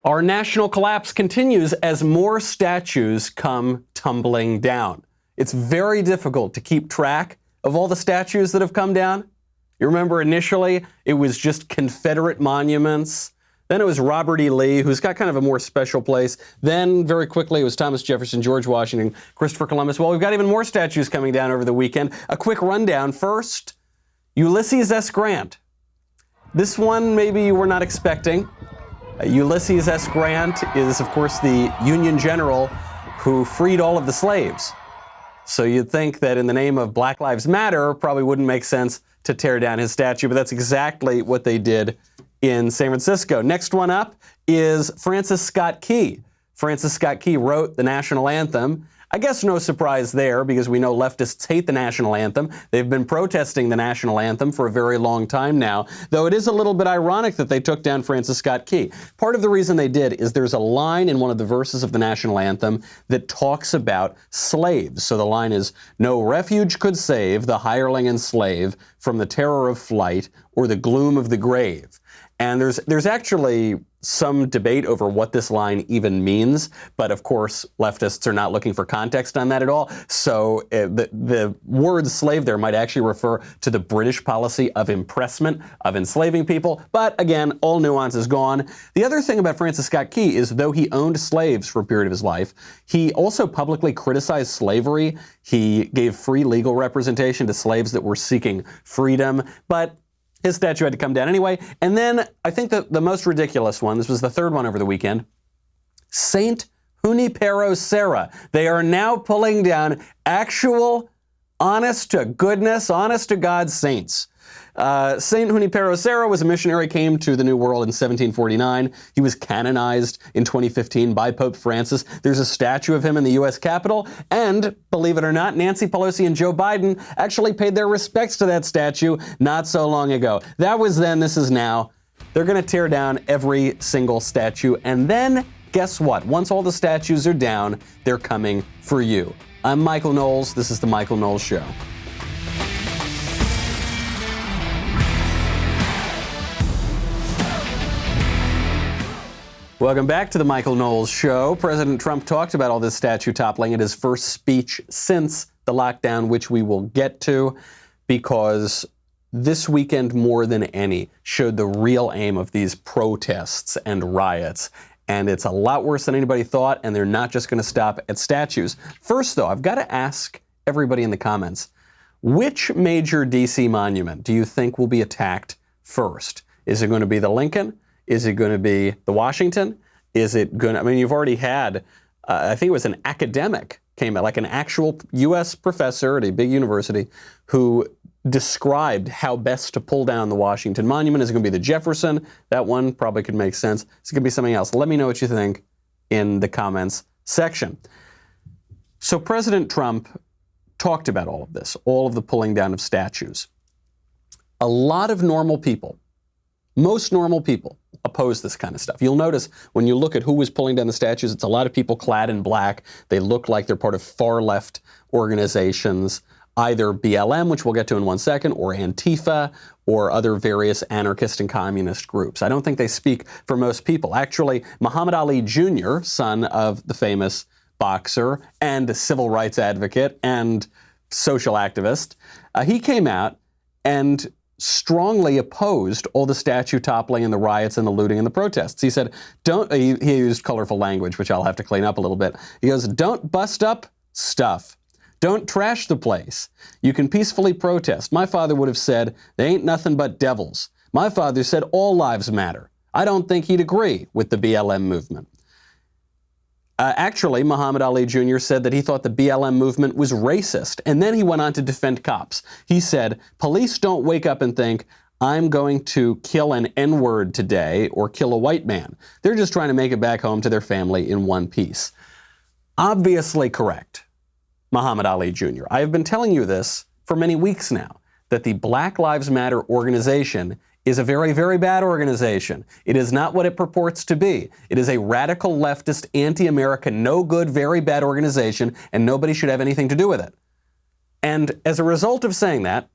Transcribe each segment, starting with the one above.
Our national collapse continues as more statues come tumbling down. It's very difficult to keep track of all the statues that have come down. You remember initially it was just Confederate monuments. Then it was Robert E. Lee, who's got kind of a more special place. Then very quickly it was Thomas Jefferson, George Washington, Christopher Columbus. Well, we've got even more statues coming down over the weekend. A quick rundown. First, Ulysses S. Grant. This one maybe you were not expecting. Ulysses S. Grant is, of course, the Union general who freed all of the slaves. So you'd think that in the name of Black Lives Matter, probably wouldn't make sense to tear down his statue, but that's exactly what they did in San Francisco. Next one up is Francis Scott Key. Francis Scott Key wrote the national anthem. I guess no surprise there, because we know leftists hate the national anthem. They've been protesting the national anthem for a very long time now, though it is a little bit ironic that they took down Francis Scott Key. Part of the reason they did is there's a line in one of the verses of the national anthem that talks about slaves. So the line is, "No refuge could save the hireling and slave from the terror of flight or the gloom of the grave." And there's actually some debate over what this line even means, but of course leftists are not looking for context on that at all. So the word slave there might actually refer to the British policy of impressment, of enslaving people. But again, all nuance is gone. The other thing about Francis Scott Key is, though he owned slaves for a period of his life, he also publicly criticized slavery. He gave free legal representation to slaves that were seeking freedom, but his statue had to come down anyway. And then I think that the most ridiculous one, this was the third one over the weekend, Saint Junipero Serra. They are now pulling down actual, honest to goodness, honest to God saints. Saint Junipero Serra was a missionary, came to the New World in 1749. He was canonized in 2015 by Pope Francis. There's a statue of him in the U.S. Capitol. And, believe it or not, Nancy Pelosi and Joe Biden actually paid their respects to that statue not so long ago. That was then, this is now. They're going to tear down every single statue. And then, guess what? Once all the statues are down, they're coming for you. I'm Michael Knowles. This is The Michael Knowles Show. Welcome back to the Michael Knowles Show. President Trump talked about all this statue toppling at his first speech since the lockdown, which we will get to, because this weekend more than any showed the real aim of these protests and riots. And it's a lot worse than anybody thought, and they're not just going to stop at statues. First, though, I've got to ask everybody in the comments, which major D.C. monument do you think will be attacked first? Is it going to be the Lincoln? Is it going to be the Washington? Is it going to, I mean, you've already had, I think it was an academic came out, like an actual U.S. professor at a big university, who described how best to pull down the Washington Monument. Is it going to be the Jefferson? That one probably could make sense. Is it going to be something else? Let me know what you think in the comments section. So President Trump talked about all of this, all of the pulling down of statues. A lot of normal people, most normal people, oppose this kind of stuff. You'll notice when you look at who was pulling down the statues, it's a lot of people clad in black. They look like they're part of far left organizations, either BLM, which we'll get to in one second, or AntiFa, or other various anarchist and communist groups. I don't think they speak for most people. Actually, Muhammad Ali Jr., son of the famous boxer and civil rights advocate and social activist, he came out and strongly opposed all the statue toppling and the riots and the looting and the protests. He said, he used colorful language, which I'll have to clean up a little bit. He goes, "Don't bust up stuff. Don't trash the place. You can peacefully protest. My father would have said, they ain't nothing but devils. My father said all lives matter." I don't think he'd agree with the BLM movement. Actually, Muhammad Ali Jr. said that he thought the BLM movement was racist, and then he went on to defend cops. He said, "Police don't wake up and think, I'm going to kill an N-word today or kill a white man. They're just trying to make it back home to their family in one piece." Obviously correct, Muhammad Ali Jr. I have been telling you this for many weeks now, that the Black Lives Matter organization is a very, very bad organization. It is not what it purports to be. It is a radical leftist, anti-American, no good, very bad organization, and nobody should have anything to do with it. And as a result of saying that,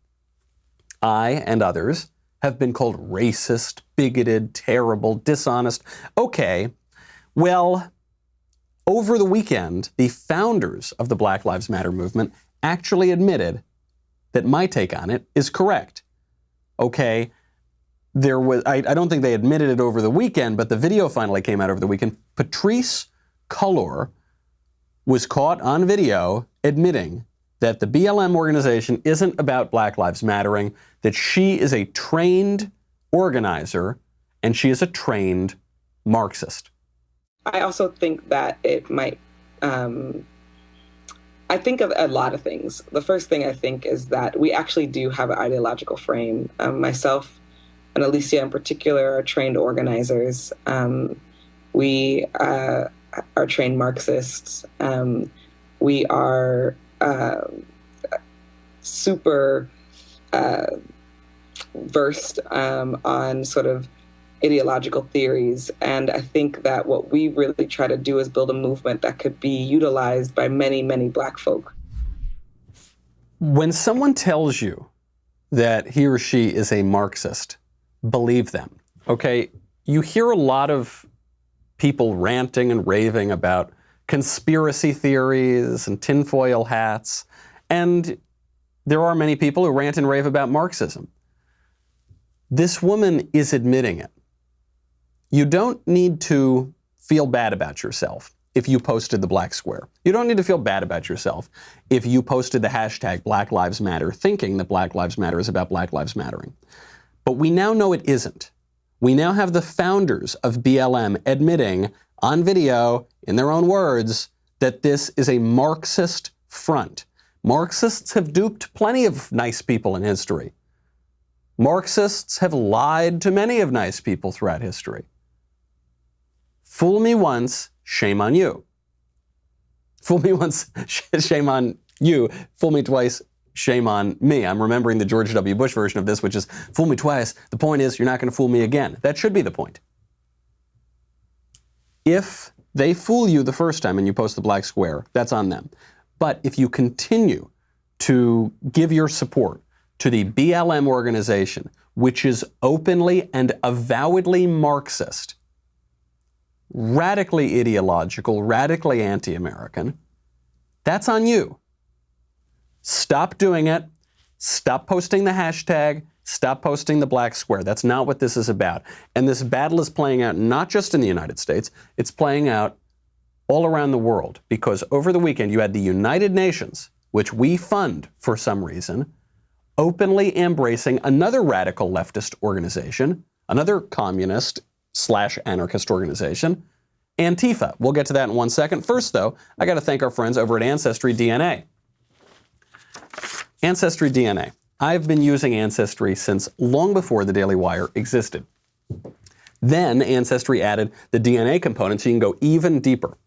I and others have been called racist, bigoted, terrible, dishonest. Okay, Well, over the weekend, the founders of the Black Lives Matter movement actually admitted that my take on it is correct. Okay, I don't think they admitted it over the weekend, but the video finally came out over the weekend. Patrisse Cullors was caught on video admitting that the BLM organization isn't about Black Lives Mattering, that she is a trained organizer and she is a trained Marxist. I also think that it might, I think of a lot of things. The first thing I think is that we actually do have an ideological frame. Myself and Alicia in particular are trained organizers. We are trained Marxists. We are super versed on sort of ideological theories. And I think that what we really try to do is build a movement that could be utilized by many, many Black folk. When someone tells you that he or she is a Marxist, believe them. Okay, you hear a lot of people ranting and raving about conspiracy theories and tinfoil hats, and there are many people who rant and rave about Marxism. This woman is admitting it. You don't need to feel bad about yourself if you posted the black square. You don't need to feel bad about yourself if you posted the hashtag Black Lives Matter thinking that Black Lives Matter is about Black Lives Mattering. But we now know it isn't. We now have the founders of BLM admitting on video, in their own words, that this is a Marxist front. Marxists have duped plenty of nice people in history. Marxists have lied to many of nice people throughout history. Fool me once, shame on you. Fool me once, shame on you. Fool me twice, shame on me. I'm remembering the George W. Bush version of this, which is, fool me twice. The point is, you're not going to fool me again. That should be the point. If they fool you the first time and you post the black square, that's on them. But if you continue to give your support to the BLM organization, which is openly and avowedly Marxist, radically ideological, radically anti-American, that's on you. Stop doing it. Stop posting the hashtag. Stop posting the black square. That's not what this is about. And this battle is playing out not just in the United States, it's playing out all around the world. Because over the weekend, you had the United Nations, which we fund for some reason, openly embracing another radical leftist organization, another communist/anarchist organization, AntiFa. We'll get to that in 1 second. First, though, I got to thank our friends over at Ancestry DNA. Ancestry DNA. I've been using Ancestry since long before the Daily Wire existed. Then Ancestry added the DNA component so you can go even deeper.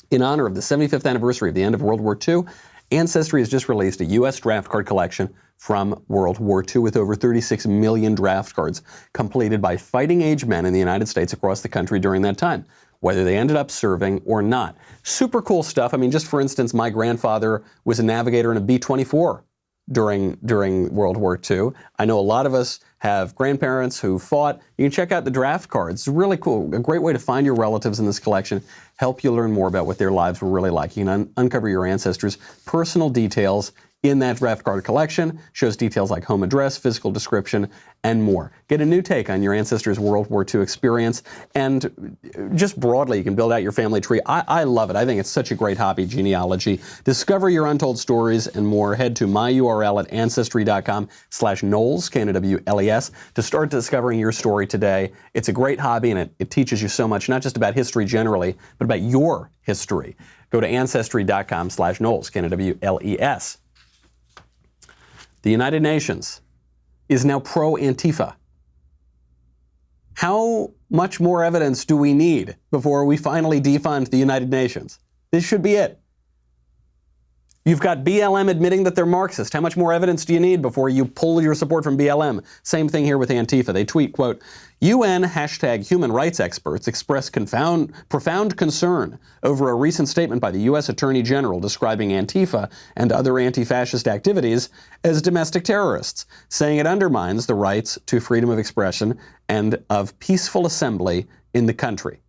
In honor of the 75th anniversary of the end of World War II, Ancestry has just released a U.S. draft card collection from World War II with over 36 million draft cards completed by fighting-age men in the United States across the country during that time, whether they ended up serving or not. Super cool stuff. I mean, just for instance, my grandfather was a navigator in a B-24 during World War II. I know a lot of us have grandparents who fought. You can check out the draft cards. It's really cool. A great way to find your relatives in this collection, help you learn more about what their lives were really like. You can uncover your ancestors' personal details in that draft card collection. Shows details like home address, physical description, and more. Get a new take on your ancestors' World War II experience. And just broadly, you can build out your family tree. I love it. I think it's such a great hobby, genealogy. Discover your untold stories and more. Head to my URL at ancestry.com/Knowles, Knowles, to start discovering your story today. It's a great hobby, and it teaches you so much, not just about history generally, but about your history. Go to ancestry.com/Knowles, Knowles. The United Nations is now pro-AntiFa. How much more evidence do we need before we finally defund the United Nations? This should be it. You've got BLM admitting that they're Marxist. How much more evidence do you need before you pull your support from BLM? Same thing here with Antifa. They tweet, quote, UN #human rights experts express profound concern over a recent statement by the U.S. Attorney General describing Antifa and other anti-fascist activities as domestic terrorists, saying it undermines the rights to freedom of expression and of peaceful assembly in the country.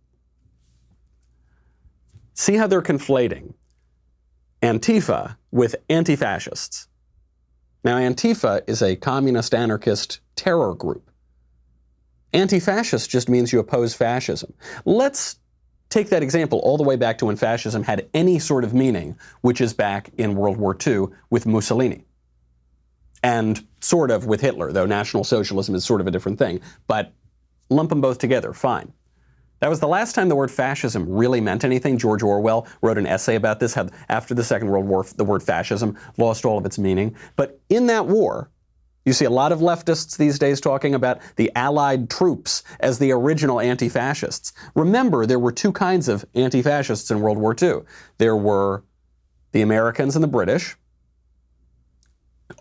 See how they're conflating AntiFa with anti-fascists. Now, AntiFa is a communist anarchist terror group. Anti-fascist just means you oppose fascism. Let's take that example all the way back to when fascism had any sort of meaning, which is back in World War II with Mussolini. And sort of with Hitler, though National Socialism is sort of a different thing. But lump them both together, fine. That was the last time the word fascism really meant anything. George Orwell wrote an essay about this, how after the Second World War, the word fascism lost all of its meaning. But in that war, you see a lot of leftists these days talking about the Allied troops as the original anti-fascists. Remember, there were two kinds of anti-fascists in World War II. There were the Americans and the British,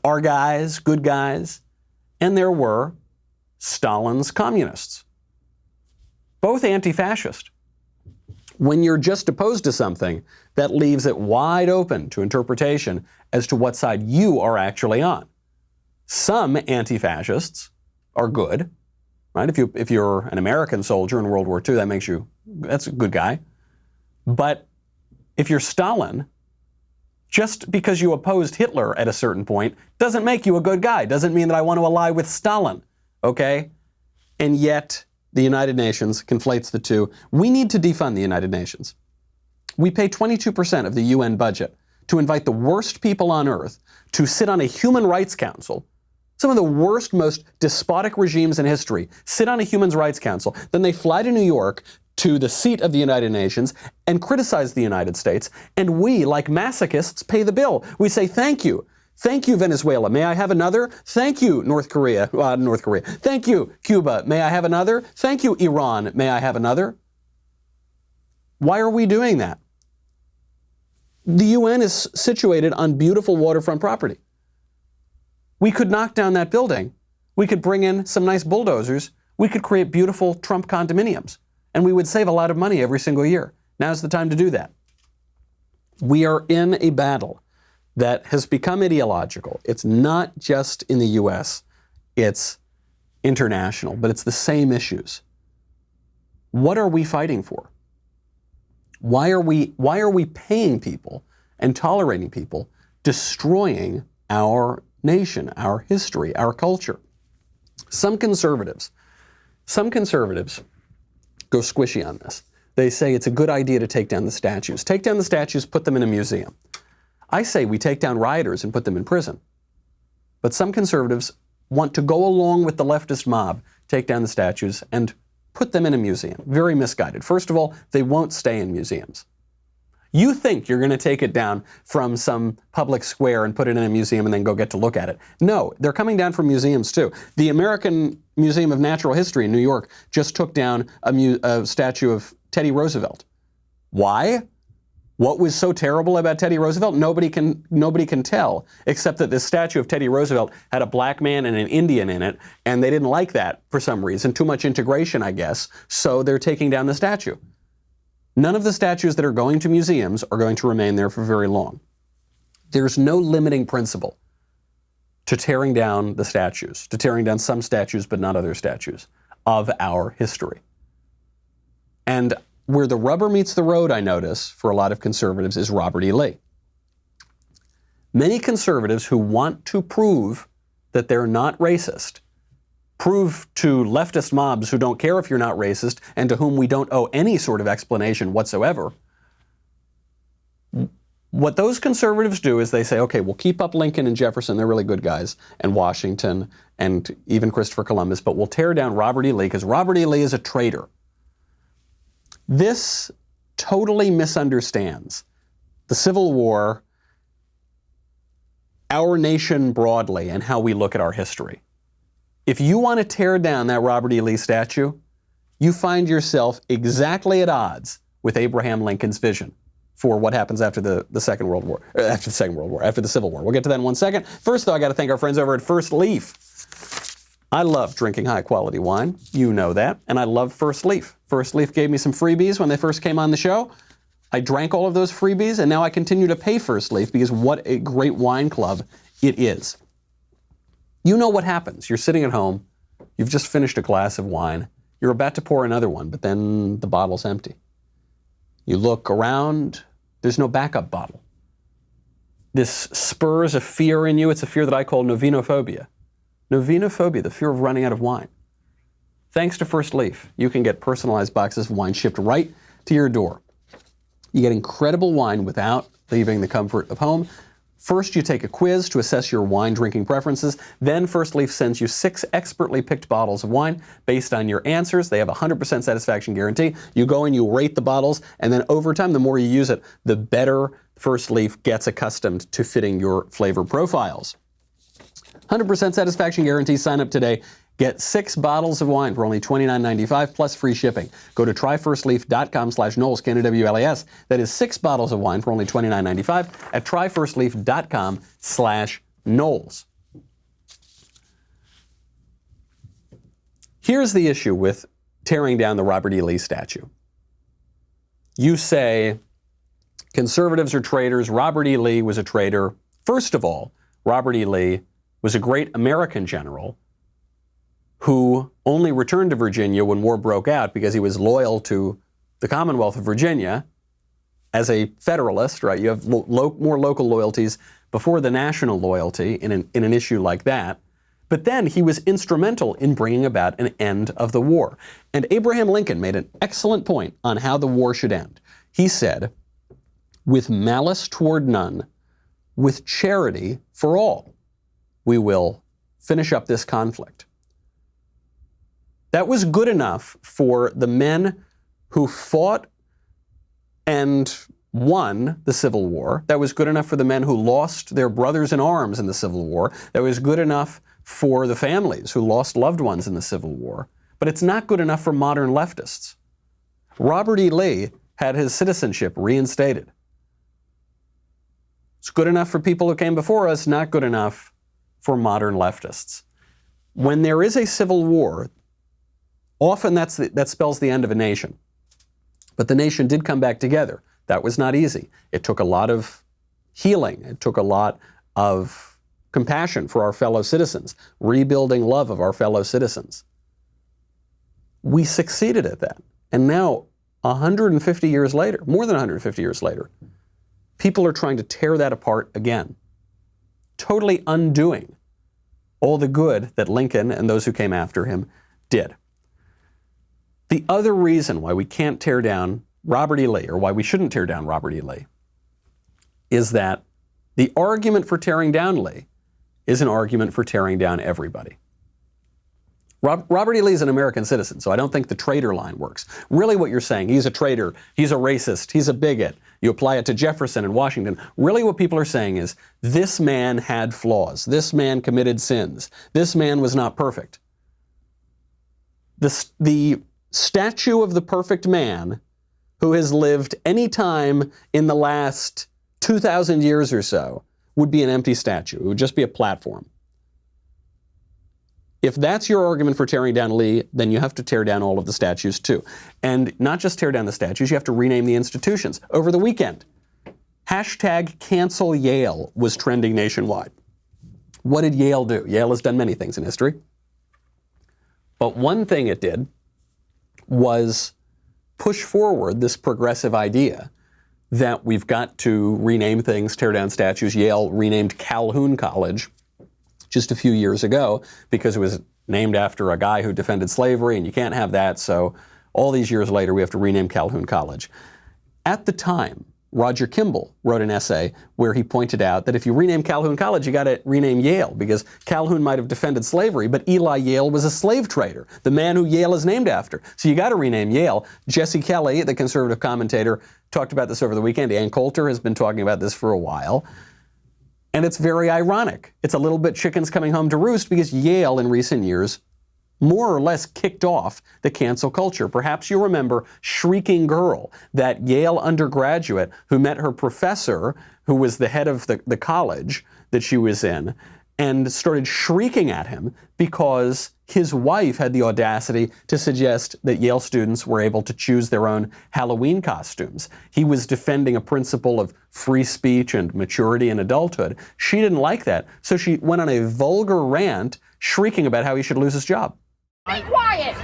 our guys, good guys, and there were Stalin's communists. Both anti-fascist. When you're just opposed to something, that leaves it wide open to interpretation as to what side you are actually on. Some anti-fascists are good, right? If you're an American soldier in World War II, that's a good guy. But if you're Stalin, just because you opposed Hitler at a certain point doesn't make you a good guy. Doesn't mean that I want to ally with Stalin, okay? And yet the United Nations conflates the two. We need to defund the United Nations. We pay 22% of the UN budget to invite the worst people on earth to sit on a human rights council. Some of the worst, most despotic regimes in history sit on a human rights council. Then they fly to New York, to the seat of the United Nations, and criticize the United States. And we, like masochists, pay the bill. We say, thank you. Thank you, Venezuela. May I have another? Thank you, North Korea. Thank you, Cuba. May I have another? Thank you, Iran. May I have another? Why are we doing that? The UN is situated on beautiful waterfront property. We could knock down that building. We could bring in some nice bulldozers. We could create beautiful Trump condominiums. And we would save a lot of money every single year. Now's the time to do that. We are in a battle that has become ideological. It's not just in the US, it's international, but it's the same issues. What are we fighting for? Why are we paying people and tolerating people destroying our nation, our history, our culture? Some conservatives go squishy on this. They say it's a good idea to take down the statues. Take down the statues, put them in a museum. I say we take down rioters and put them in prison. But some conservatives want to go along with the leftist mob, take down the statues, and put them in a museum. Very misguided. First of all, they won't stay in museums. You think you're going to take it down from some public square and put it in a museum and then go get to look at it. No, they're coming down from museums too. The American Museum of Natural History in New York just took down a statue of Teddy Roosevelt. Why? What was so terrible about Teddy Roosevelt? Nobody can tell, except that this statue of Teddy Roosevelt had a black man and an Indian in it, and they didn't like that for some reason. Too much integration, I guess. So they're taking down the statue. None of the statues that are going to museums are going to remain there for very long. There's no limiting principle to tearing down the statues, to tearing down some statues but not other statues of our history. And where the rubber meets the road, I notice, for a lot of conservatives is Robert E. Lee. Many conservatives who want to prove that they're not racist, prove to leftist mobs who don't care if you're not racist and to whom we don't owe any sort of explanation whatsoever, what those conservatives do is they say, okay, we'll keep up Lincoln and Jefferson, they're really good guys, and Washington and even Christopher Columbus, but we'll tear down Robert E. Lee because Robert E. Lee is a traitor. This totally misunderstands the Civil War, our nation broadly, and how we look at our history. If you want to tear down that Robert E. Lee statue, you find yourself exactly at odds with Abraham Lincoln's vision for what happens after the Civil War. We'll get to that in 1 second. First, though, I got to thank our friends over at First Leaf. I love drinking high-quality wine. You know that. And I love First Leaf. First Leaf gave me some freebies when they first came on the show. I drank all of those freebies, and now I continue to pay First Leaf because what a great wine club it is. You know what happens. You're sitting at home. You've just finished a glass of wine. You're about to pour another one, but then the bottle's empty. You look around, there's no backup bottle. This spurs a fear in you. It's a fear that I call novenophobia. Novenophobia, the fear of running out of wine. Thanks to First Leaf, you can get personalized boxes of wine shipped right to your door. You get incredible wine without leaving the comfort of home. First, you take a quiz to assess your wine drinking preferences. Then First Leaf sends you 6 expertly picked bottles of wine based on your answers. They have a 100% satisfaction guarantee. You go and you rate the bottles, and then over time, the more you use it, the better First Leaf gets accustomed to fitting your flavor profiles. 100% satisfaction guarantee. Sign up today. Get 6 bottles of wine for only $29.95 plus free shipping. Go to tryfirstleaf.com/Knowles, K-N-O-W-L-E-S. That is 6 bottles of wine for only $29.95 at tryfirstleaf.com/Knowles. Here's the issue with tearing down the Robert E. Lee statue. You say conservatives are traitors. Robert E. Lee was a traitor. First of all, Robert E. Lee was a great American general who only returned to Virginia when war broke out because he was loyal to the Commonwealth of Virginia as a Federalist, right? You have more local loyalties before the national loyalty in an issue like that. But then he was instrumental in bringing about an end of the war. And Abraham Lincoln made an excellent point on how the war should end. He said, "With malice toward none, with charity for all, we will finish up this conflict." That was good enough for the men who fought and won the Civil War. That was good enough for the men who lost their brothers in arms in the Civil War. That was good enough for the families who lost loved ones in the Civil War. But it's not good enough for modern leftists. Robert E. Lee had his citizenship reinstated. It's good enough for people who came before us, not good enough for modern leftists. When there is a civil war, often that spells the end of a nation. But the nation did come back together. That was not easy. It took a lot of healing. It took a lot of compassion for our fellow citizens, rebuilding love of our fellow citizens. We succeeded at that. And now, 150 years later, more than 150 years later, people are trying to tear that apart again, totally undoing all the good that Lincoln and those who came after him did. The other reason why we can't tear down Robert E. Lee, or why we shouldn't tear down Robert E. Lee, is that the argument for tearing down Lee is an argument for tearing down everybody. Robert E. Lee is an American citizen, so I don't think the traitor line works. Really what you're saying, he's a traitor, he's a racist, he's a bigot. You apply it to Jefferson and Washington. Really what people are saying is, this man had flaws. This man committed sins. This man was not perfect. The statue of the perfect man who has lived any time in the last 2,000 years or so would be an empty statue. It would just be a platform. If that's your argument for tearing down Lee, then you have to tear down all of the statues too. And not just tear down the statues, you have to rename the institutions. Over the weekend, #cancel Yale was trending nationwide. What did Yale do? Yale has done many things in history. But one thing it did was push forward this progressive idea that we've got to rename things, tear down statues. Yale renamed Calhoun College just a few years ago because it was named after a guy who defended slavery, and you can't have that. So all these years later, we have to rename Calhoun College. At the time, Roger Kimball wrote an essay where he pointed out that if you rename Calhoun College, you got to rename Yale, because Calhoun might have defended slavery, but Eli Yale was a slave trader, the man who Yale is named after. So you got to rename Yale. Jesse Kelly, the conservative commentator, talked about this over the weekend. Ann Coulter has been talking about this for a while. And it's very ironic. It's a little bit chickens coming home to roost, because Yale in recent years more or less kicked off the cancel culture. Perhaps you remember Shrieking Girl, that Yale undergraduate who met her professor, who was the head of the college that she was in, and started shrieking at him because his wife had the audacity to suggest that Yale students were able to choose their own Halloween costumes. He was defending a principle of free speech and maturity in adulthood. She didn't like that, so she went on a vulgar rant shrieking about how he should lose his job. Be quiet!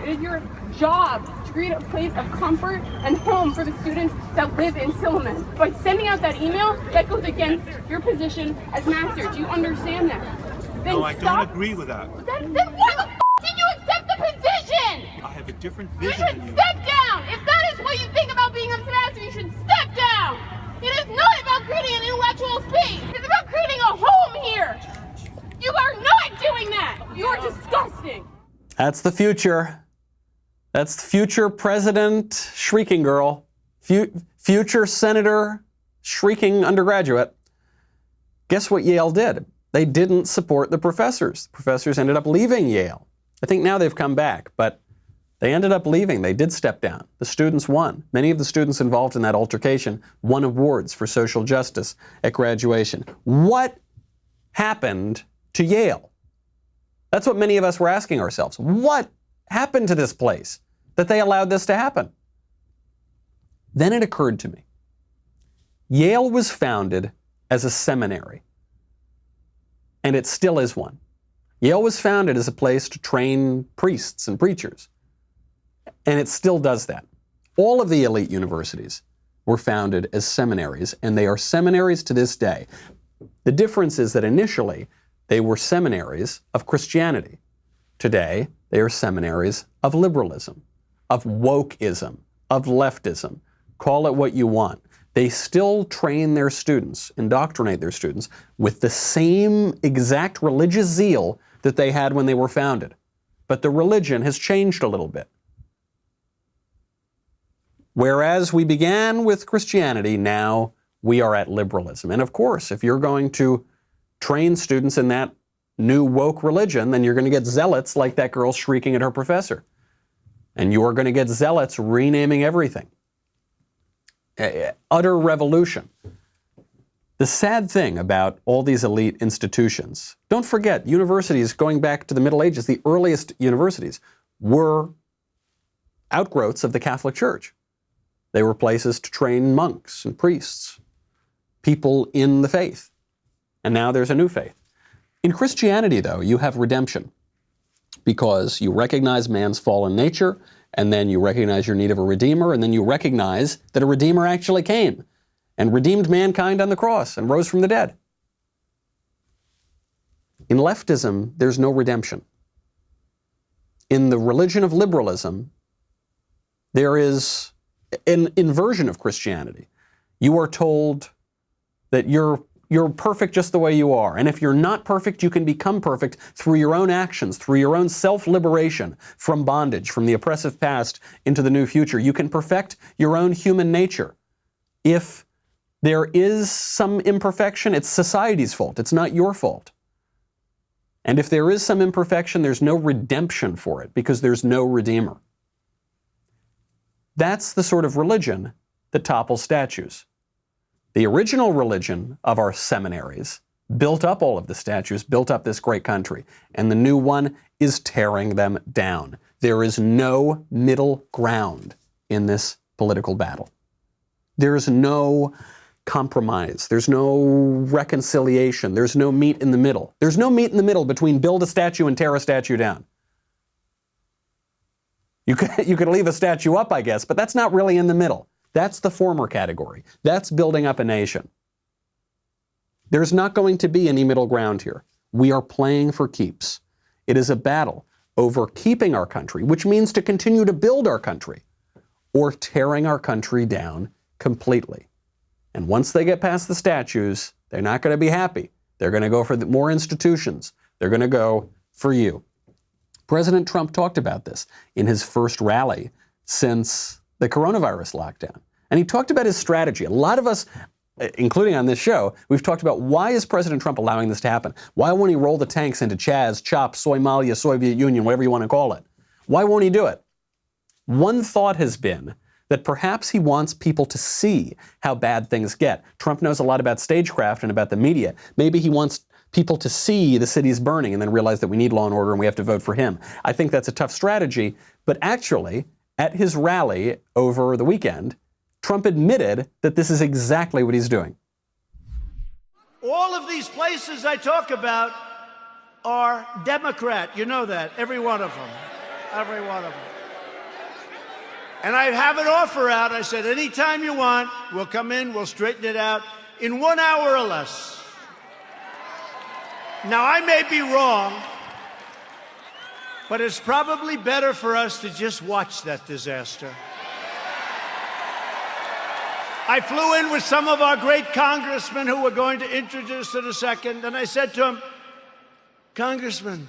It is your job to create a place of comfort and home for the students that live in Silliman. By sending out that email, that goes against your position as master. Do you understand that? Then no, I don't agree with that. Then why the f did you accept the position? I have a different You vision should than you. step down. If that is what you think about being a master, you should step down. It is not about creating an intellectual space. It's about creating a home here. You are not doing that. You are disgusting. That's the future. That's the future President Shrieking Girl. Future Senator Shrieking Undergraduate. Guess what Yale did? They didn't support the professors. The professors ended up leaving Yale. I think now they've come back, but they ended up leaving. They did step down. The students won. Many of the students involved in that altercation won awards for social justice at graduation. What happened to Yale? That's what many of us were asking ourselves. What happened to this place that they allowed this to happen? Then it occurred to me. Yale was founded as a seminary, and it still is one. Yale was founded as a place to train priests and preachers, and it still does that. All of the elite universities were founded as seminaries, and they are seminaries to this day. The difference is that initially they were seminaries of Christianity. Today, they are seminaries of liberalism, of wokeism, of leftism. Call it what you want. They still train their students, indoctrinate their students with the same exact religious zeal that they had when they were founded. But the religion has changed a little bit. Whereas we began with Christianity, now we are at liberalism. And of course, if you're going to train students in that new woke religion, then you're going to get zealots like that girl shrieking at her professor. And you're going to get zealots renaming everything. Utter revolution. The sad thing about all these elite institutions, don't forget, universities going back to the Middle Ages, the earliest universities were outgrowths of the Catholic Church. They were places to train monks and priests, people in the faith. And now there's a new faith. In Christianity, though, you have redemption because you recognize man's fallen nature, and then you recognize your need of a redeemer, and then you recognize that a redeemer actually came and redeemed mankind on the cross and rose from the dead. In leftism, there's no redemption. In the religion of liberalism, there is an inversion of Christianity. You are told that you're perfect just the way you are. And if you're not perfect, you can become perfect through your own actions, through your own self-liberation from bondage, from the oppressive past into the new future. You can perfect your own human nature. If there is some imperfection, it's society's fault. It's not your fault. And if there is some imperfection, there's no redemption for it because there's no redeemer. That's the sort of religion that topples statues. The original religion of our seminaries built up all of the statues, built up this great country, and the new one is tearing them down. There is no middle ground in this political battle. There is no compromise. There's no reconciliation. There's no meet in the middle. There's no meet in the middle between build a statue and tear a statue down. You could leave a statue up, I guess, but that's not really in the middle. That's the former category. That's building up a nation. There's not going to be any middle ground here. We are playing for keeps. It is a battle over keeping our country, which means to continue to build our country, or tearing our country down completely. And once they get past the statues, they're not going to be happy. They're going to go for more institutions. They're going to go for you. President Trump talked about this in his first rally since the coronavirus lockdown. And he talked about his strategy. A lot of us, including on this show, we've talked about why is President Trump allowing this to happen? Why won't he roll the tanks into Chaz, CHOP, Somalia, Soviet Union, whatever you want to call it? Why won't he do it? One thought has been that perhaps he wants people to see how bad things get. Trump knows a lot about stagecraft and about the media. Maybe he wants people to see the cities burning and then realize that we need law and order and we have to vote for him. I think that's a tough strategy, but actually, at his rally over the weekend, Trump admitted that this is exactly what he's doing. All of these places I talk about are Democrat. You know that, every one of them. Every one of them. And I have an offer out. I said, anytime you want, we'll come in, we'll straighten it out in 1 hour or less. Now, I may be wrong, but it's probably better for us to just watch that disaster. I flew in with some of our great congressmen who we're going to introduce in a second, and I said to them, Congressman,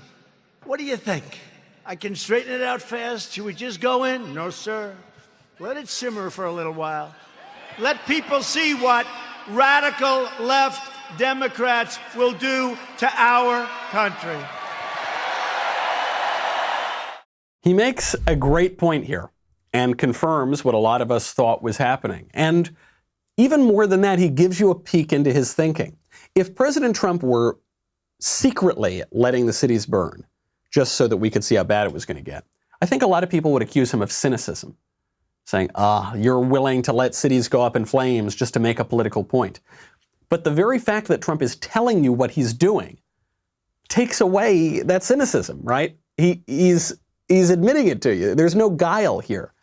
what do you think? I can straighten it out fast? Should we just go in? No, sir. Let it simmer for a little while. Let people see what radical left Democrats will do to our country. He makes a great point here and confirms what a lot of us thought was happening. And even more than that, he gives you a peek into his thinking. If President Trump were secretly letting the cities burn just so that we could see how bad it was going to get, I think a lot of people would accuse him of cynicism, saying, you're willing to let cities go up in flames just to make a political point. But the very fact that Trump is telling you what he's doing takes away that cynicism, right? He's admitting it to you. There's no guile here.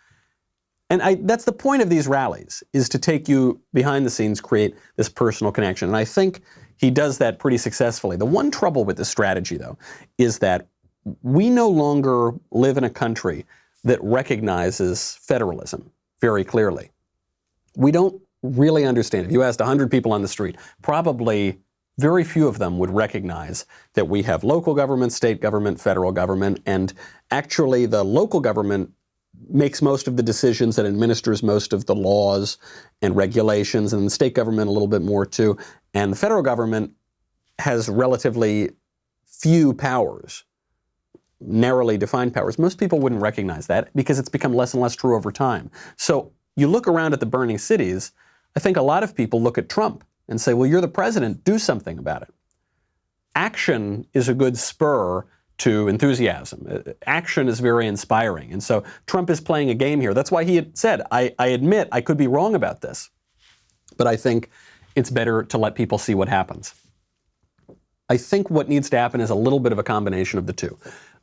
And that's the point of these rallies, is to take you behind the scenes, create this personal connection. And I think he does that pretty successfully. The one trouble with this strategy, though, is that we no longer live in a country that recognizes federalism very clearly. We don't really understand. If you asked 100 people on the street, probably very few of them would recognize that we have local government, state government, federal government, and actually the local government makes most of the decisions and administers most of the laws and regulations, and the state government a little bit more too. And the federal government has relatively few powers, narrowly defined powers. Most people wouldn't recognize that because it's become less and less true over time. So you look around at the burning cities, I think a lot of people look at Trump and say, well, you're the president, do something about it. Action is a good spur to enthusiasm. Action is very inspiring. And so Trump is playing a game here. That's why he had said, I admit I could be wrong about this, but I think it's better to let people see what happens. I think what needs to happen is a little bit of a combination of the two.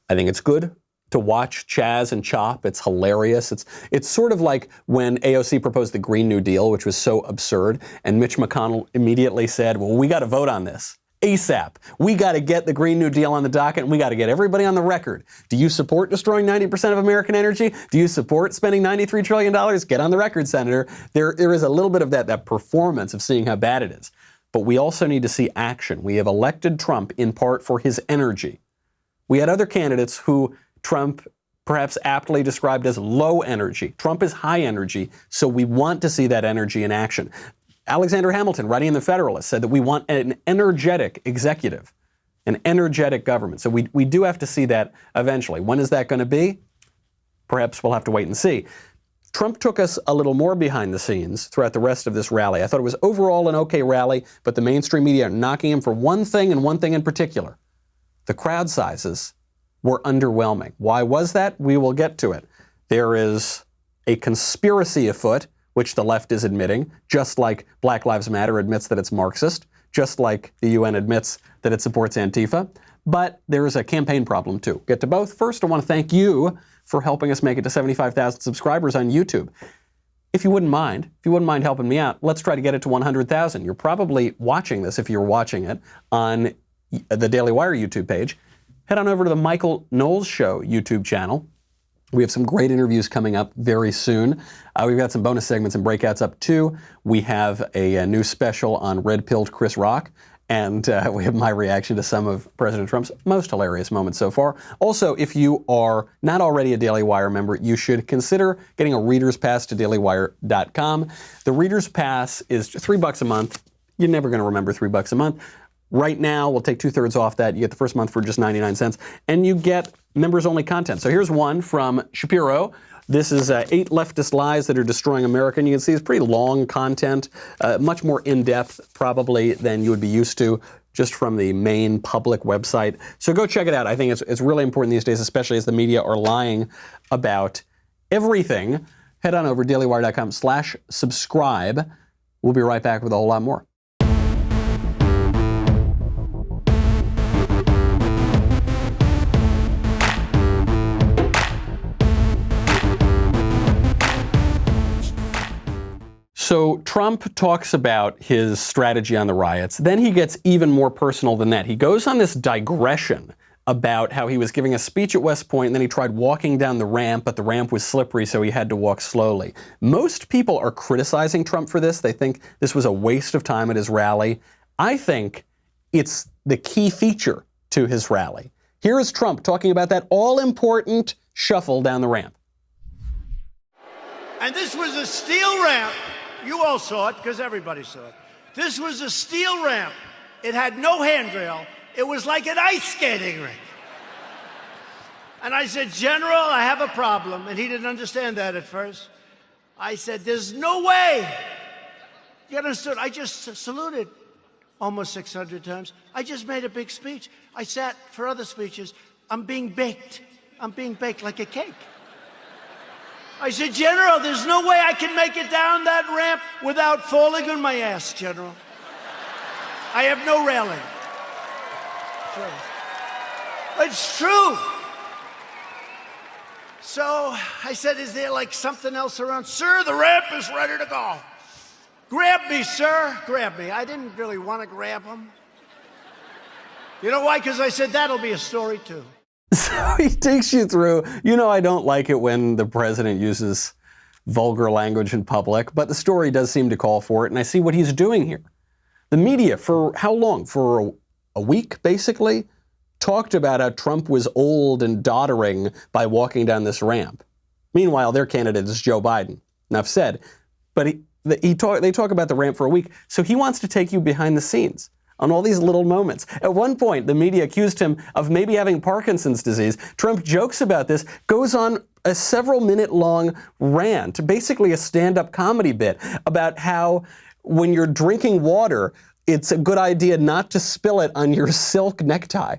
I think it's good to watch Chaz and Chop. It's hilarious. It's sort of like when AOC proposed the Green New Deal, which was so absurd, and Mitch McConnell immediately said, well, we got to vote on this ASAP. We got to get the Green New Deal on the docket, and we got to get everybody on the record. Do you support destroying 90% of American energy? Do you support spending $93 trillion? Get on the record, Senator. There is a little bit of that performance of seeing how bad it is. But we also need to see action. We have elected Trump in part for his energy. We had other candidates who Trump perhaps aptly described as low energy. Trump is high energy, so we want to see that energy in action. Alexander Hamilton, writing in The Federalist, said that we want an energetic executive, an energetic government. So we do have to see that eventually. When is that going to be? Perhaps we'll have to wait and see. Trump took us a little more behind the scenes throughout the rest of this rally. I thought it was overall an okay rally, but the mainstream media are knocking him for one thing and one thing in particular. The crowd sizes were underwhelming. Why was that? We will get to it. There is a conspiracy afoot, which the left is admitting, just like Black Lives Matter admits that it's Marxist, just like the UN admits that it supports Antifa. But there is a campaign problem too. Get to both. First, I want to thank you for helping us make it to 75,000 subscribers on YouTube. If you wouldn't mind helping me out, let's try to get it to 100,000. You're probably watching this, if you're watching it, on the Daily Wire YouTube page. Head on over to the Michael Knowles Show YouTube channel. We have some great interviews coming up very soon. We've got some bonus segments and breakouts up too. We have a new special on red-pilled Chris Rock, and we have my reaction to some of President Trump's most hilarious moments so far. Also, if you are not already a Daily Wire member, you should consider getting a Reader's Pass to dailywire.com. The Reader's Pass is $3 a month. You're never going to remember $3 a month. Right now, we'll take 2/3 off that. You get the first month for just 99 cents, and you get members-only content. So here's one from Shapiro. This is 8 leftist lies that are destroying America, and you can see it's pretty long content, much more in-depth probably than you would be used to just from the main public website. So go check it out. I think it's really important these days, especially as the media are lying about everything. Head on over to dailywire.com/subscribe. We'll be right back with a whole lot more. So Trump talks about his strategy on the riots. Then he gets even more personal than that. He goes on this digression about how he was giving a speech at West Point and then he tried walking down the ramp, but the ramp was slippery, so he had to walk slowly. Most people are criticizing Trump for this. They think this was a waste of time at his rally. I think it's the key feature to his rally. Here is Trump talking about that all-important shuffle down the ramp. And this was a steel ramp. You all saw it because everybody saw it. This was a steel ramp. It had no handrail. It was like an ice skating rink. And I said, General, I have a problem. And he didn't understand that at first. I said, there's no way. You understood? I just saluted almost 600 times. I just made a big speech. I sat for other speeches. I'm being baked. I'm being baked like a cake. I said, General, there's no way I can make it down that ramp without falling on my ass, General. I have no railing. It's true. So I said, is there like something else around? Sir, the ramp is ready to go. Grab me, sir. Grab me. I didn't really want to grab him. You know why? Because I said, that'll be a story too. So he takes you through, I don't like it when the president uses vulgar language in public, but the story does seem to call for it, and I see what he's doing here. The media, for how long? For a week, basically, talked about how Trump was old and doddering by walking down this ramp. Meanwhile, their candidate is Joe Biden. Enough said. But they talk about the ramp for a week, so he wants to take you behind the scenes on all these little moments. At one point, the media accused him of maybe having Parkinson's disease. Trump jokes about this, goes on a several-minute-long rant, basically a stand-up comedy bit, about how when you're drinking water, it's a good idea not to spill it on your silk necktie.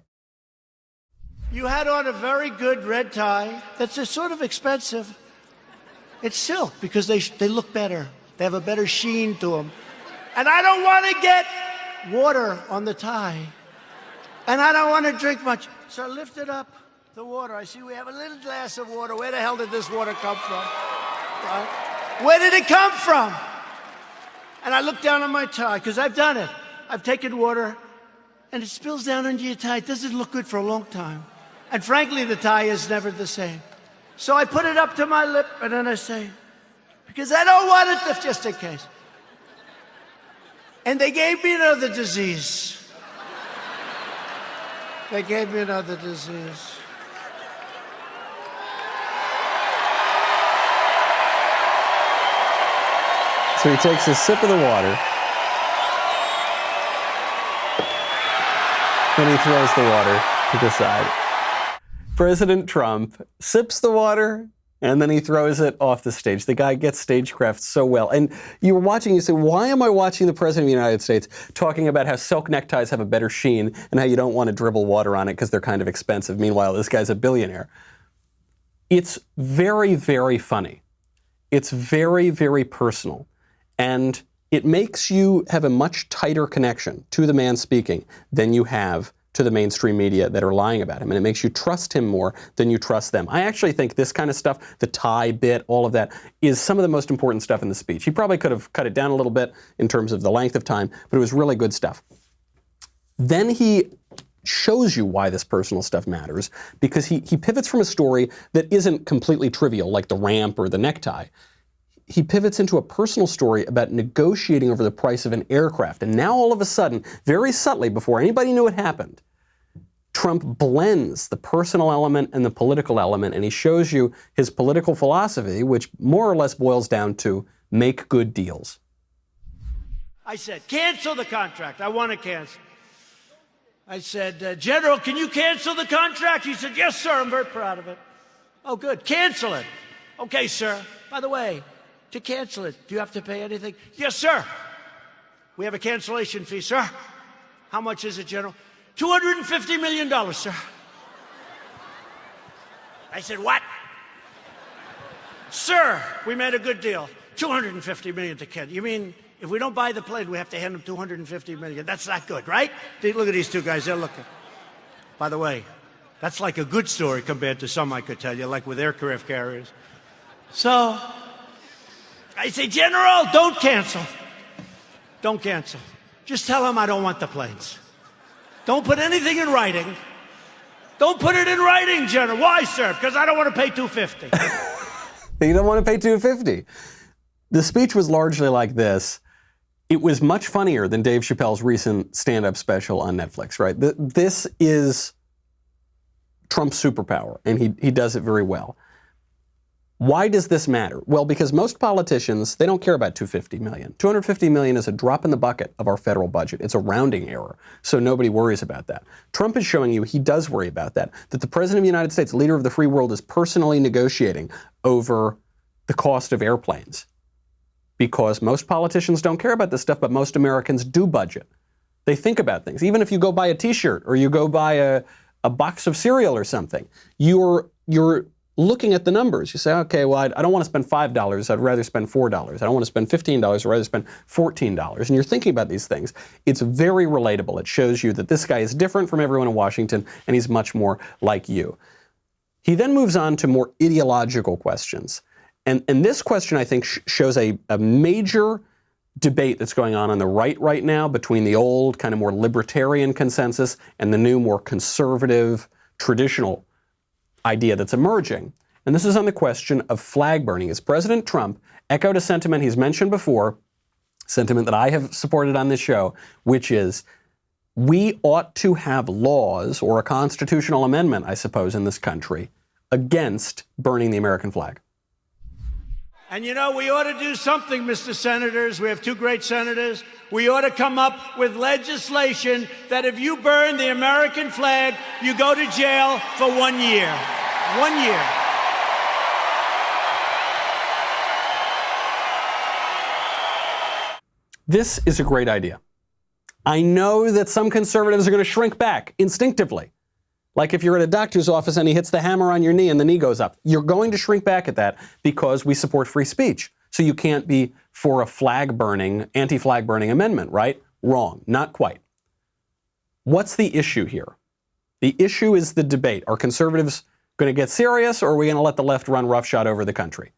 You had on a very good red tie that's a sort of expensive. It's silk because they look better. They have a better sheen to them. And I don't want to get water on the tie. And I don't want to drink much. So I lifted up the water. I see we have a little glass of water. Where the hell did this water come from? Right? Where did it come from? And I look down on my tie, because I've done it. I've taken water, and it spills down into your tie. It doesn't look good for a long time. And frankly, the tie is never the same. So I put it up to my lip, and then I say, because I don't want it, just in case. And they gave me another disease. They gave me another disease. So he takes a sip of the water, then he throws the water to the side. President Trump sips the water, and then he throws it off the stage. The guy gets stagecraft so well. And you were watching, you say, why am I watching the President of the United States talking about how silk neckties have a better sheen and how you don't want to dribble water on it because they're kind of expensive? Meanwhile, this guy's a billionaire. It's very, very funny. It's very, very personal. And it makes you have a much tighter connection to the man speaking than you have to the mainstream media that are lying about him. And it makes you trust him more than you trust them. I actually think this kind of stuff, the tie bit, all of that, is some of the most important stuff in the speech. He probably could have cut it down a little bit in terms of the length of time, but it was really good stuff. Then he shows you why this personal stuff matters, because he pivots from a story that isn't completely trivial, like the ramp or the necktie. He pivots into a personal story about negotiating over the price of an aircraft. And now all of a sudden, very subtly, before anybody knew it happened, Trump blends the personal element and the political element, and he shows you his political philosophy, which more or less boils down to make good deals. I said, cancel the contract. I want to cancel. I said, General, can you cancel the contract? He said, yes, sir. I'm very proud of it. Oh, good. Cancel it. Okay, sir. By the way, to cancel it, do you have to pay anything? Yes, sir. We have a cancellation fee, sir. How much is it, General? $250 million, sir. I said, what? Sir, we made a good deal. $250 million to cancel. You mean if we don't buy the plane, we have to hand them $250 million? That's not good, right? Look at these two guys. They're looking. By the way, that's like a good story compared to some I could tell you, like with aircraft carriers. So I say, General, don't cancel. Don't cancel. Just tell him I don't want the planes. Don't put anything in writing. Don't put it in writing, General. Why, sir? Because I don't want to pay $250. You don't want to pay $250. The speech was largely like this. It was much funnier than Dave Chappelle's recent stand-up special on Netflix, right? This is Trump's superpower, and he does it very well. Why does this matter? Well, because most politicians, they don't care about $250 million. $250 million is a drop in the bucket of our federal budget. It's a rounding error, so nobody worries about that. Trump is showing you he does worry about that the President of the United States, leader of the free world, is personally negotiating over the cost of airplanes. Because most politicians don't care about this stuff, but most Americans do budget. They think about things. Even if you go buy a T-shirt or you go buy a box of cereal or something, you're looking at the numbers. You say, okay, well, I don't want to spend $5. I'd rather spend $4. I don't want to spend $15. I'd rather spend $14. And you're thinking about these things. It's very relatable. It shows you that this guy is different from everyone in Washington, and he's much more like you. He then moves on to more ideological questions. And this question, I think, shows a major debate that's going on the right now between the old, kind of more libertarian consensus and the new, more conservative, traditional idea that's emerging. And this is on the question of flag burning. As President Trump echoed a sentiment he's mentioned before, sentiment that I have supported on this show, which is we ought to have laws or a constitutional amendment, I suppose, in this country against burning the American flag. And you know, we ought to do something, Mr. Senators. We have two great senators. We ought to come up with legislation that if you burn the American flag, you go to jail for 1 year. 1 year. This is a great idea. I know that some conservatives are going to shrink back instinctively. Like if you're at a doctor's office and he hits the hammer on your knee and the knee goes up, you're going to shrink back at that because we support free speech. So you can't be for a flag burning, anti-flag burning amendment, right? Wrong. Not quite. What's the issue here? The issue is the debate. Are conservatives going to get serious, or are we going to let the left run roughshod over the country?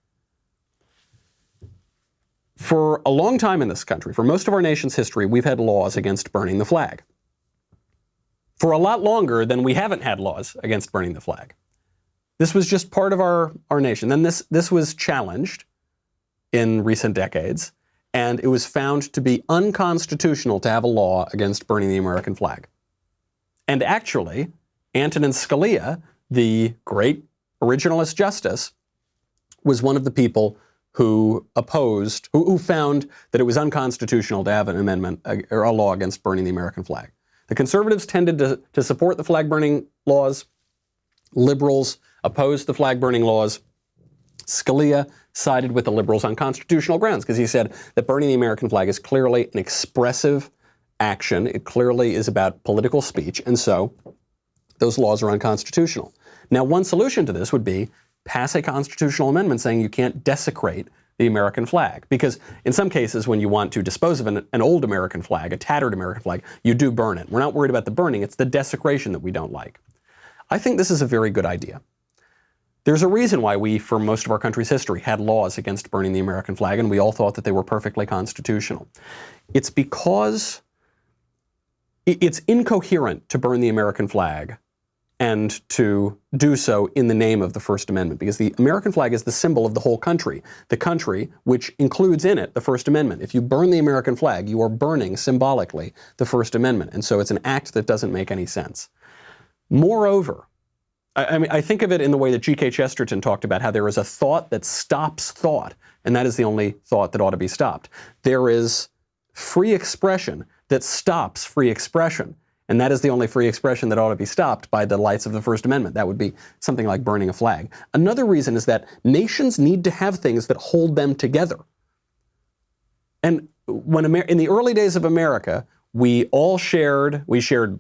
For a long time in this country, for most of our nation's history, we've had laws against burning the flag. For a lot longer than we haven't had laws against burning the flag. This was just part of our nation. Then this was challenged in recent decades, and it was found to be unconstitutional to have a law against burning the American flag. And actually, Antonin Scalia, the great originalist justice, was one of the people who opposed, who found that it was unconstitutional to have an amendment or a law against burning the American flag. The conservatives tended to support the flag burning laws. Liberals opposed the flag burning laws. Scalia sided with the liberals on constitutional grounds because he said that burning the American flag is clearly an expressive action. It clearly is about political speech, and so those laws are unconstitutional. Now, one solution to this would be pass a constitutional amendment saying you can't desecrate the American flag. Because in some cases, when you want to dispose of an old American flag, a tattered American flag, you do burn it. We're not worried about the burning. It's the desecration that we don't like. I think this is a very good idea. There's a reason why we, for most of our country's history, had laws against burning the American flag, and we all thought that they were perfectly constitutional. It's because it's incoherent to burn the American flag and to do so in the name of the First Amendment, because the American flag is the symbol of the whole country, the country which includes in it the First Amendment. If you burn the American flag, you are burning symbolically the First Amendment, and so it's an act that doesn't make any sense. Moreover, I think of it in the way that G.K. Chesterton talked about how there is a thought that stops thought, and that is the only thought that ought to be stopped. There is free expression that stops free expression. And that is the only free expression that ought to be stopped by the lights of the First Amendment. That would be something like burning a flag. Another reason is that nations need to have things that hold them together. And in the early days of America, we shared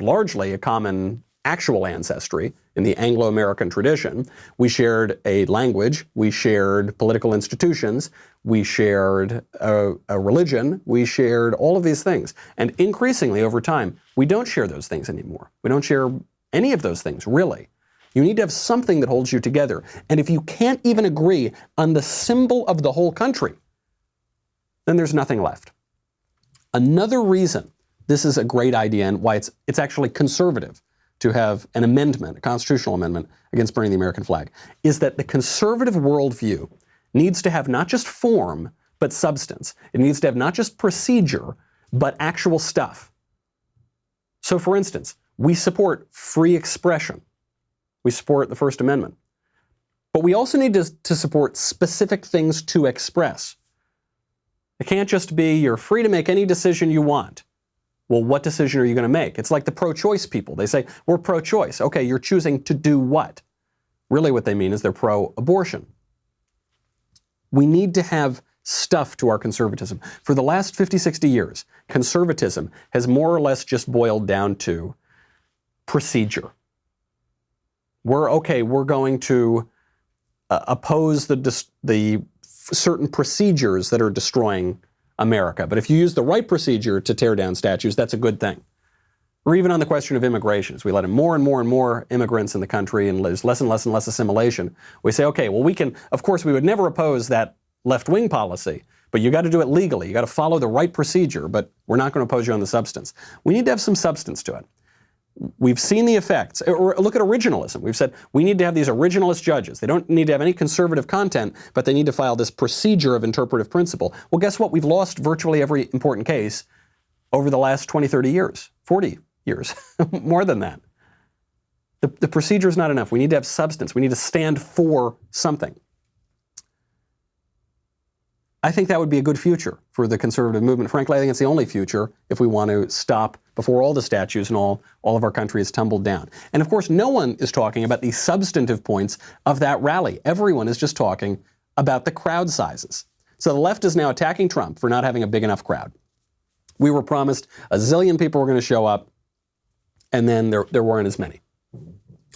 largely a common actual ancestry in the Anglo-American tradition. We shared a language, we shared political institutions, we shared a religion, we shared all of these things. And increasingly over time, we don't share those things anymore. We don't share any of those things, really. You need to have something that holds you together. And if you can't even agree on the symbol of the whole country, then there's nothing left. Another reason this is a great idea and why it's actually conservative to have an amendment, a constitutional amendment against burning the American flag, is that the conservative worldview needs to have not just form, but substance. It needs to have not just procedure, but actual stuff. So for instance, we support free expression. We support the First Amendment. But we also need to support specific things to express. It can't just be, you're free to make any decision you want. Well, what decision are you going to make? It's like the pro-choice people. They say, we're pro-choice. Okay, you're choosing to do what? Really what they mean is they're pro-abortion. We need to have stuff to our conservatism. For the last 50, 60 years, conservatism has more or less just boiled down to procedure. We're going to oppose the certain procedures that are destroying America. But if you use the right procedure to tear down statues, that's a good thing. Or even on the question of immigration, as we let in more and more and more immigrants in the country and there's less and less and less assimilation, we say, okay, well, of course, we would never oppose that left-wing policy, but you got to do it legally. You got to follow the right procedure, but we're not going to oppose you on the substance. We need to have some substance to it. We've seen the effects. Or look at originalism. We've said we need to have these originalist judges. They don't need to have any conservative content, but they need to follow this procedure of interpretive principle. Well, guess what? We've lost virtually every important case over the last 20, 30 years, 40 years, more than that. The procedure is not enough. We need to have substance. We need to stand for something. I think that would be a good future for the conservative movement. Frankly, I think it's the only future if we want to stop before all the statues and all of our country is tumbled down. And of course, no one is talking about the substantive points of that rally. Everyone is just talking about the crowd sizes. So the left is now attacking Trump for not having a big enough crowd. We were promised a zillion people were going to show up, and then there weren't as many.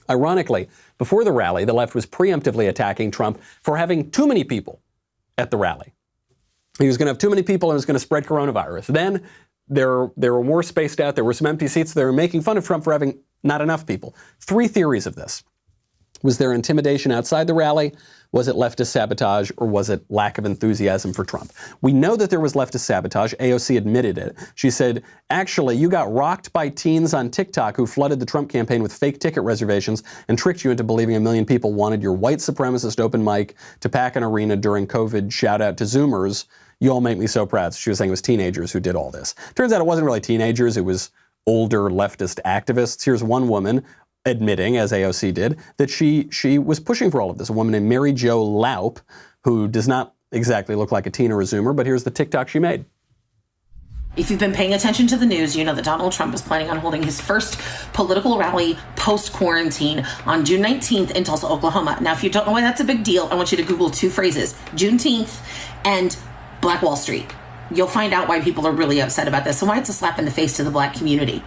Ironically, before the rally, the left was preemptively attacking Trump for having too many people at the rally. He was going to have too many people and it was going to spread coronavirus. Then there were more spaced out. There were some empty seats. They were making fun of Trump for having not enough people. 3 theories of this. Was there intimidation outside the rally? Was it leftist sabotage? Or was it lack of enthusiasm for Trump? We know that there was leftist sabotage. AOC admitted it. She said, actually, you got rocked by teens on TikTok who flooded the Trump campaign with fake ticket reservations and tricked you into believing 1 million people wanted your white supremacist open mic to pack an arena during COVID. Shout out to Zoomers. You all make me so proud. She was saying it was teenagers who did all this. Turns out it wasn't really teenagers. It was older leftist activists. Here's one woman admitting, as AOC did, that she was pushing for all of this. A woman named Mary Jo Laup, who does not exactly look like a teen or a Zoomer, but here's the TikTok she made. If you've been paying attention to the news, you know that Donald Trump is planning on holding his first political rally post-quarantine on June 19th in Tulsa, Oklahoma. Now, if you don't know why that's a big deal, I want you to Google 2 phrases, Juneteenth and Black Wall Street. You'll find out why people are really upset about this and why it's a slap in the face to the black community.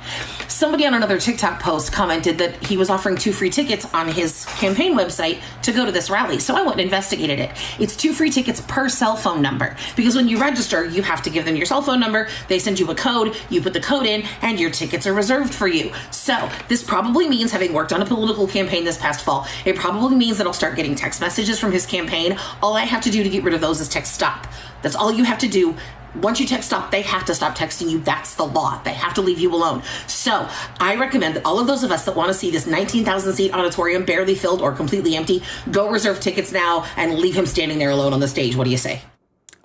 Somebody on another TikTok post commented that he was offering 2 free tickets on his campaign website to go to this rally. So I went and investigated it. It's 2 free tickets per cell phone number, because when you register, you have to give them your cell phone number. They send you a code, you put the code in, and your tickets are reserved for you. So this probably means, having worked on a political campaign this past fall, it probably means that I'll start getting text messages from his campaign. All I have to do to get rid of those is text stop. That's all you have to do. Once you text stop, they have to stop texting you. That's the law. They have to leave you alone. So I recommend that all of those of us that want to see this 19,000 seat auditorium barely filled or completely empty, go reserve tickets now and leave him standing there alone on the stage. What do you say?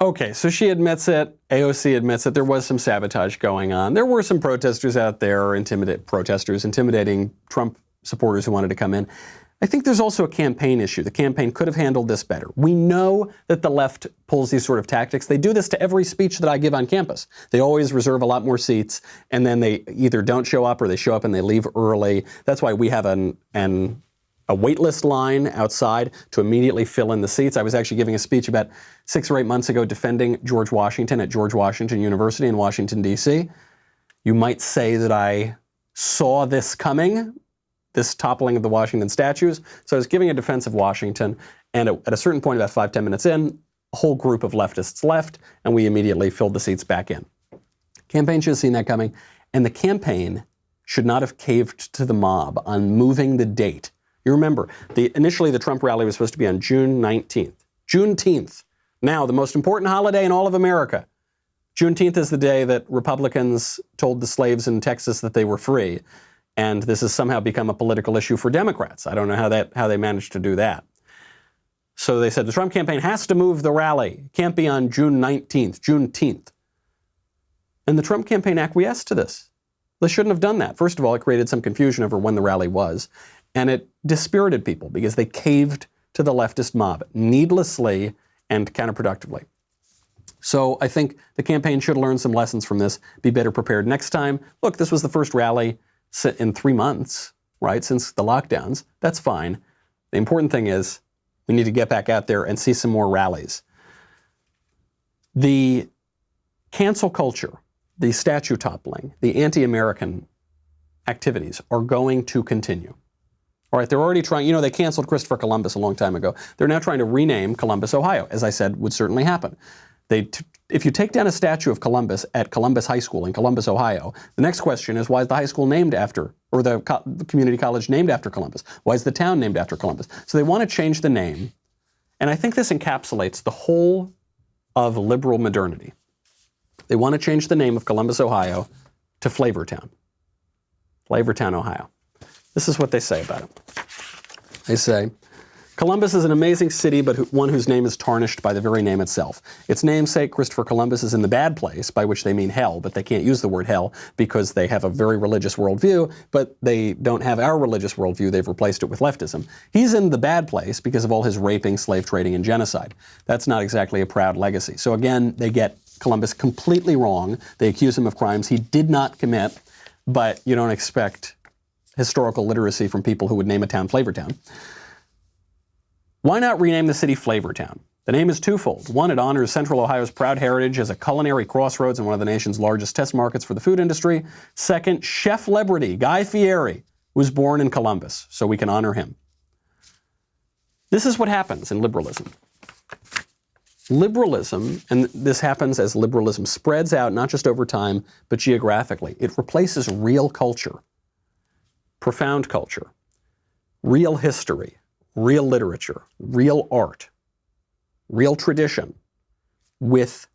Okay, so she admits it. AOC admits that there was some sabotage going on. There were some protesters out there, intimidating Trump supporters who wanted to come in. I think there's also a campaign issue. The campaign could have handled this better. We know that the left pulls these sort of tactics. They do this to every speech that I give on campus. They always reserve a lot more seats, and then they either don't show up or they show up and they leave early. That's why we have a wait list line outside to immediately fill in the seats. I was actually giving a speech about 6 or 8 months ago defending George Washington at George Washington University in Washington, D.C. You might say that I saw this coming, this toppling of the Washington statues. So I was giving a defense of Washington, and at a certain point, about 5-10 minutes in, a whole group of leftists left, and we immediately filled the seats back in. Campaign should have seen that coming, and the campaign should not have caved to the mob on moving the date. You remember, initially the Trump rally was supposed to be on June 19th. Juneteenth, now the most important holiday in all of America. Juneteenth is the day that Republicans told the slaves in Texas that they were free, and this has somehow become a political issue for Democrats. I don't know how they managed to do that. So they said the Trump campaign has to move the rally. It can't be on June 19th, Juneteenth. And the Trump campaign acquiesced to this. They shouldn't have done that. First of all, it created some confusion over when the rally was, and it dispirited people because they caved to the leftist mob needlessly and counterproductively. So I think the campaign should learn some lessons from this, be better prepared next time. Look, this was the first rally in 3 months, right, since the lockdowns. That's fine. The important thing is we need to get back out there and see some more rallies. The cancel culture, the statue toppling, the anti-American activities are going to continue. All right, they're already trying, they canceled Christopher Columbus a long time ago. They're now trying to rename Columbus, Ohio, as I said, would certainly happen. If you take down a statue of Columbus at Columbus High School in Columbus, Ohio, the next question is, why is the high school named after, or the community college named after Columbus? Why is the town named after Columbus? So they want to change the name. And I think this encapsulates the whole of liberal modernity. They want to change the name of Columbus, Ohio to Flavortown. Flavortown, Ohio. This is what they say about it. They say, Columbus is an amazing city, but one whose name is tarnished by the very name itself. Its namesake, Christopher Columbus, is in the bad place, by which they mean hell, but they can't use the word hell because they have a very religious worldview, but they don't have our religious worldview. They've replaced it with leftism. He's in the bad place because of all his raping, slave trading, and genocide. That's not exactly a proud legacy. So again, they get Columbus completely wrong. They accuse him of crimes he did not commit, but you don't expect historical literacy from people who would name a town Flavortown. Why not rename the city Flavortown? The name is twofold. One, it honors Central Ohio's proud heritage as a culinary crossroads and one of the nation's largest test markets for the food industry. Second, Chef Celebrity Guy Fieri was born in Columbus, so we can honor him. This is what happens in liberalism. Liberalism, and this happens as liberalism spreads out not just over time, but geographically. It replaces real culture, profound culture, real history, real literature, real art, real tradition, with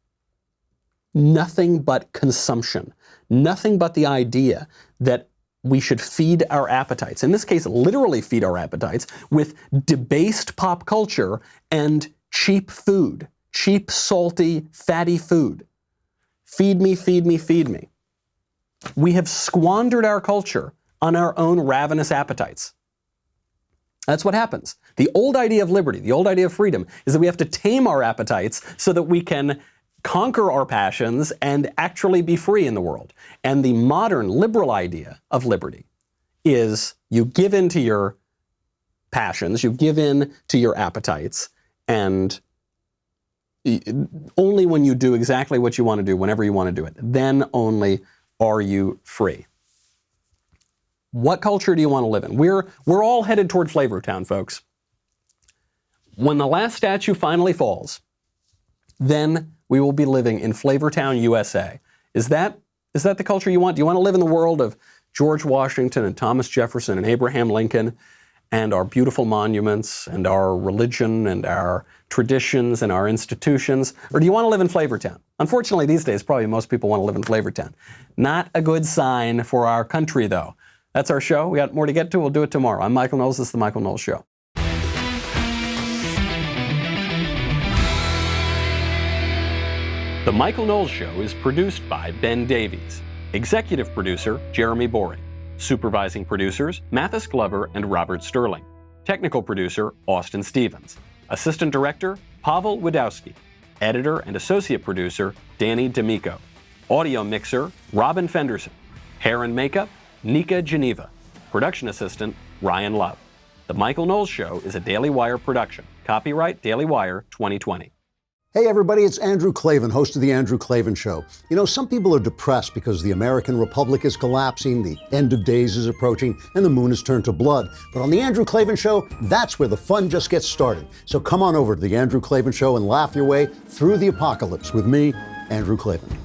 nothing but consumption, nothing but the idea that we should feed our appetites. In this case, literally feed our appetites with debased pop culture and cheap food, cheap, salty, fatty food. Feed me, feed me, feed me. We have squandered our culture on our own ravenous appetites. That's what happens. The old idea of liberty, the old idea of freedom, is that we have to tame our appetites so that we can conquer our passions and actually be free in the world. And the modern liberal idea of liberty is you give in to your passions, you give in to your appetites, and only when you do exactly what you want to do, whenever you want to do it, then only are you free. What culture do you want to live in? We're all headed toward Flavortown, folks. When the last statue finally falls, then we will be living in Flavortown, USA. Is that the culture you want? Do you want to live in the world of George Washington and Thomas Jefferson and Abraham Lincoln and our beautiful monuments and our religion and our traditions and our institutions? Or do you want to live in Flavortown? Unfortunately, these days, probably most people want to live in Flavortown. Not a good sign for our country, though. That's our show. We got more to get to. We'll do it tomorrow. I'm Michael Knowles. This is The Michael Knowles Show. The Michael Knowles Show is produced by Ben Davies. Executive producer, Jeremy Boring. Supervising producers, Mathis Glover and Robert Sterling. Technical producer, Austin Stevens. Assistant director, Pavel Wadowski. Editor and associate producer, Danny D'Amico. Audio mixer, Robin Fenderson. Hair and makeup, Nika Geneva. Production assistant, Ryan Love. The Michael Knowles Show is a Daily Wire production. Copyright Daily Wire 2020. Hey everybody, it's Andrew Klavan, host of The Andrew Klavan Show. You know, some people are depressed because the American Republic is collapsing, the end of days is approaching, and the moon has turned to blood. But on The Andrew Klavan Show, that's where the fun just gets started. So come on over to The Andrew Klavan Show and laugh your way through the apocalypse with me, Andrew Klavan.